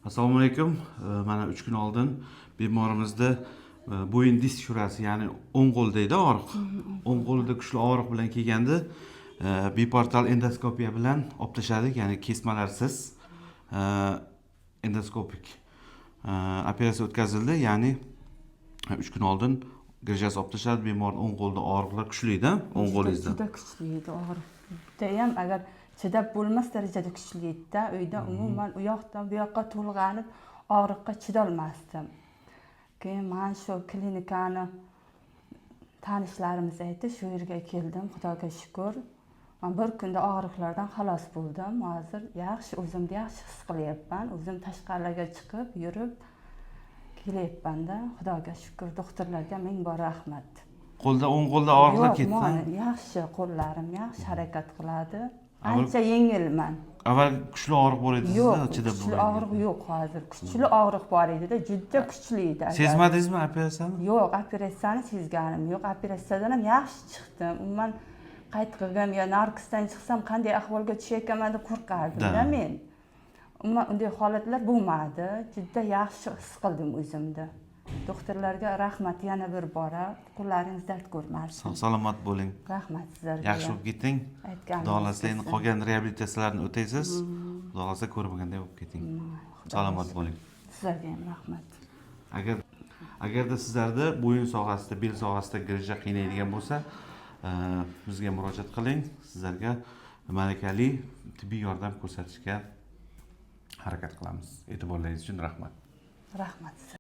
Assalomu alaykum. Mana 3 kun oldin bemorimizda bo'yin disk shurasi, ya'ni o'ng qo'l deydi og'riq. O'ng qo'lida kuchli og'riq bilan kelganda biportal endoskopiya bilan olib tashladik, ya'ni kesmalarsiz endoskopik operatsiya o'tkazildi, ya'ni 3 kun oldin grijasi olib tashladi. Bemorning o'ng qo'lida og'riqlar kuchli-da, o'ng qo'lingizda. Juda kuchli edi og'riq. Judayam agar chidab bo'lmas darajada kuchli edi-da. Uyda umuman u yoqdan bu yoqqa to'lg'anib og'riqqa chidolmasdim. Keyin men shu klinikani tanishlarimiz aytdi, shu yerga keldim, Xudoga shukr. Men bir kunda og'riqlardan xalos bo'ldim. Hozir yaxshi, o'zimni yaxshi his qilyapman. O'zim tashqariga chiqib, yurib kelyapman-da. Xudoga shukr, doktorlarga ming bor rahmat. O'ng qo'lda og'riqlar ketdi. Yaxshi, qo'llarim yaxshi harakat qiladi. Ancha yengilman. Avval kuchli og'riq bor edi, Yo'q, chidab kuchli og'riq yo'q hozir. Kuchli og'riq bor edi-da, juda kuchli edi. Sezmadingizmi operatsiyani? Yo'q, operatsiyani sezganim yo'q. Operatsiyadan ham yaxshi chiqdim. Umuman qaytqigim yo narkosdan chiqsam qanday ahvolga tushayotganman deb qo'rqardim-da men. Umuman unday holatlar bo'lmadi. Juda yaxshi his qildim o'zimni. Doktorlarga rahmat yana bir bora. Qo'llaringiz dard ko'rmasin. Salomat bo'ling. Rahmat sizlarga. Yaxshi bo'lib keting. Xudo xohlasa endi qolgan reabilitatsiyalarni o'taysiz. Xudo xohlasa ko'rmaganday bo'lib keting. Salomat bo'ling. Sizlarga ham rahmat. Agarda sizlarda bo'yin sohasida, bel sohasida grija qiynaydigan bo'lsa, bizga murojaat qiling. Sizlarga malakali tibbiy yordam ko'rsatishga harakat qilamiz. E'tiborlaringiz uchun rahmat. Rahmat.